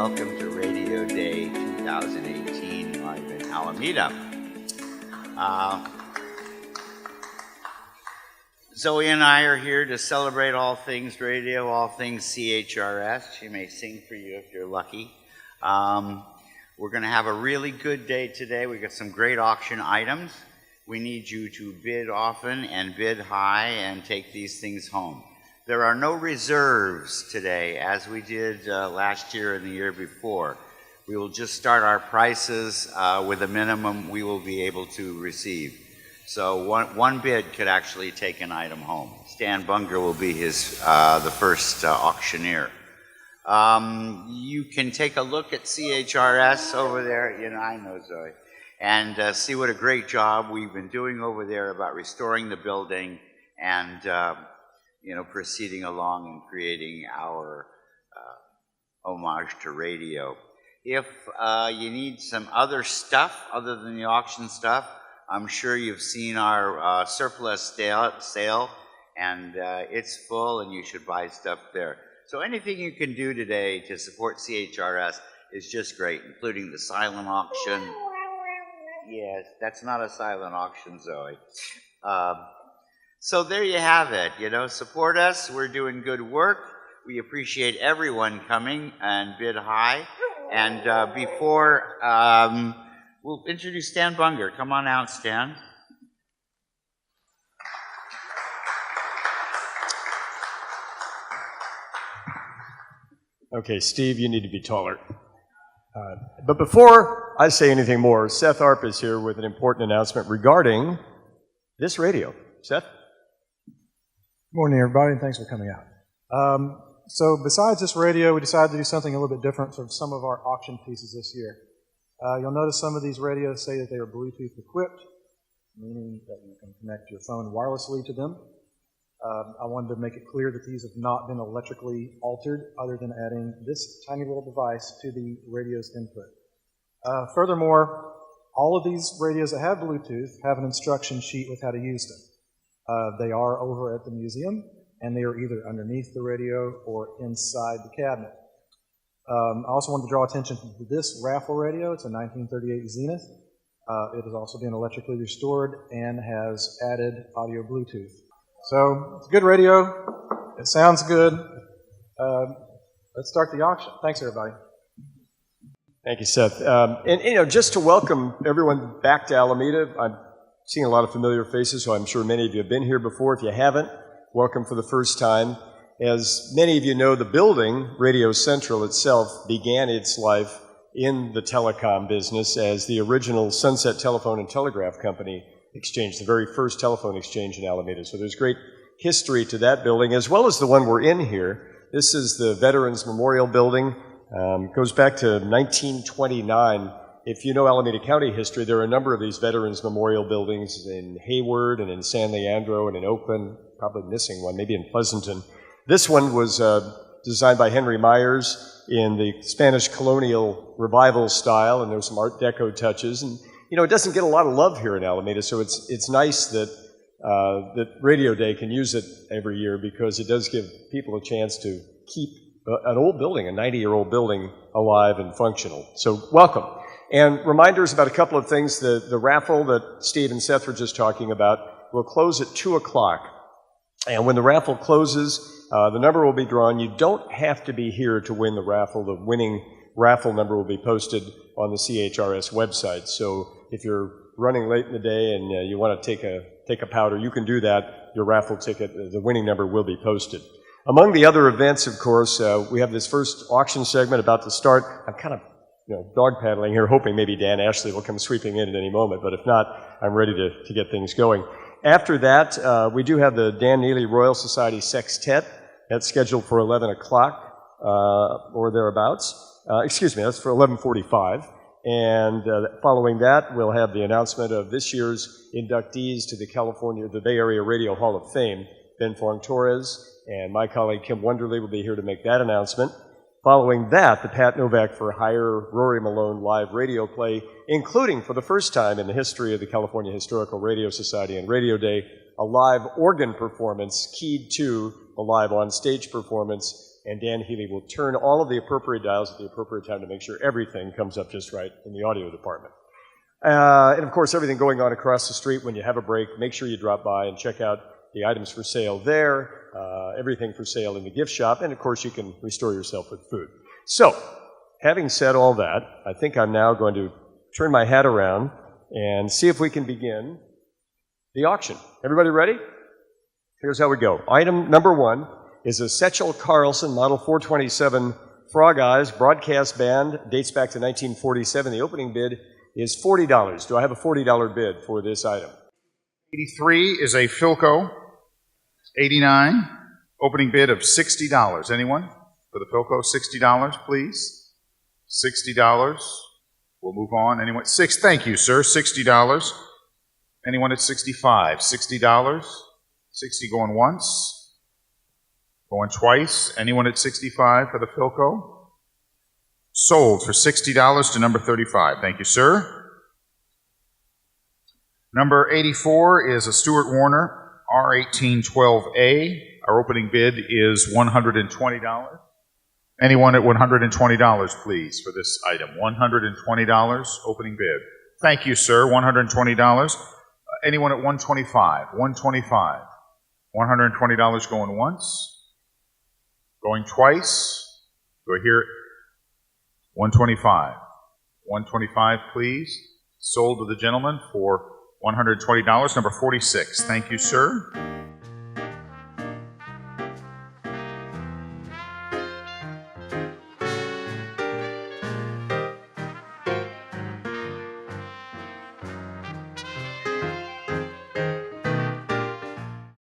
welcome to Radio Day 2018 live in Alameda. Zoe and I are here to celebrate all things radio, all things CHRS. She may sing for you if you're lucky. We're going to have a really good day today. We've got some great auction items. We need you to bid often and bid high and take these things home. There are no reserves today, as we did last year and the year before. We will just start our prices with a minimum we will be able to receive. So one bid could actually take an item home. Stan Bunger will be the first auctioneer. You can take a look at CHRS over there. You know, I know, Zoe. And see what a great job we've been doing over there about restoring the building and proceeding along and creating our homage to radio. If you need some other stuff other than the auction stuff, I'm sure you've seen our surplus sale, and it's full, and you should buy stuff there. So anything you can do today to support CHRS is just great, including the silent auction. Yes, that's not a silent auction, Zoe. So there you have it. Support us. We're doing good work. We appreciate everyone coming and bid high. And before, we'll introduce Stan Bunger. Come on out, Stan. Okay, Steve, you need to be taller. But before I say anything more, Seth Arp is here with an important announcement regarding this radio. Seth? Good morning, everybody, and thanks for coming out. So besides this radio, we decided to do something a little bit different from some of our auction pieces this year. You'll notice some of these radios say that they are Bluetooth equipped, meaning that you can connect your phone wirelessly to them. I wanted to make it clear that these have not been electrically altered other than adding this tiny little device to the radio's input. Furthermore, all of these radios that have Bluetooth have an instruction sheet with how to use them. They are over at the museum, and they are either underneath the radio or inside the cabinet. I also wanted to draw attention to this raffle radio. It's a 1938 Zenith. It is also being electrically restored and has added audio Bluetooth. So it's a good radio. It sounds good. Let's start the auction. Thanks, everybody. Thank you, Seth. Just to welcome everyone back to Alameda, I'm seeing a lot of familiar faces, so I'm sure many of you have been here before. If you haven't, welcome for the first time. As many of you know, the building, Radio Central itself, began its life in the telecom business as the original Sunset Telephone and Telegraph Company exchange, the very first telephone exchange in Alameda. So there's great history to that building, as well as the one we're in here. This is the Veterans Memorial Building. Goes back to 1929. If you know Alameda County history, there are a number of these Veterans Memorial buildings in Hayward and in San Leandro and in Oakland, probably missing one, maybe in Pleasanton. This one was designed by Henry Myers in the Spanish colonial revival style, and there's some Art Deco touches. And it doesn't get a lot of love here in Alameda, so it's nice that Radio Day can use it every year because it does give people a chance to keep an old building, a 90-year-old building, alive and functional. So welcome. And reminders about a couple of things. The raffle that Steve and Seth were just talking about will close at 2 o'clock. And when the raffle closes, the number will be drawn. You don't have to be here to win the raffle. The winning raffle number will be posted on the CHRS website. So if you're running late in the day and you want to take a powder, you can do that. Your raffle ticket, the winning number will be posted. Among the other events, of course, we have this first auction segment about to start. I'm kind of dog paddling here, hoping maybe Dan Ashley will come sweeping in at any moment, but if not, I'm ready to get things going. After that, we do have the Dan Neely Royal Society Sextet. That's scheduled for 11 o'clock or thereabouts. Excuse me, that's for 11:45. And following that, we'll have the announcement of this year's inductees to the Bay Area Radio Hall of Fame. Ben Fong-Torres and my colleague Kim Wonderly will be here to make that announcement. Following that, the Pat Novak for Hire Rory Malone live radio play, including for the first time in the history of the California Historical Radio Society and Radio Day, a live organ performance keyed to a live on-stage performance and Dan Healy will turn all of the appropriate dials at the appropriate time to make sure everything comes up just right in the audio department. And of course, everything going on across the street, when you have a break, make sure you drop by and check out the items for sale there, everything for sale in the gift shop, and of course, you can restore yourself with food. So, having said all that, I think I'm now going to turn my hat around and see if we can begin the auction. Everybody ready? Here's how we go. Item number 1 is a Setchel Carlson Model 427 Frog Eyes broadcast band, dates back to 1947. The opening bid is $40. Do I have a $40 bid for this item? 83 is a Philco. 89, opening bid of $60. Anyone for the Philco? $60, please. $60. We'll move on. Anyone? Thank you, sir. $60. Anyone at 65? $60. 60 going once. Going twice. Anyone at 65 for the Philco? Sold for $60 to number 35. Thank you, sir. Number 84 is a Stuart Warner R1812A. Our opening bid is $120. Anyone at $120, please, for this item. $120, opening bid. Thank you, sir. $120. Anyone at $125? $125. $120 going once. Going twice. Do I hear it? $125. $125, please. Sold to the gentleman for $120. Number 46. Thank you, sir.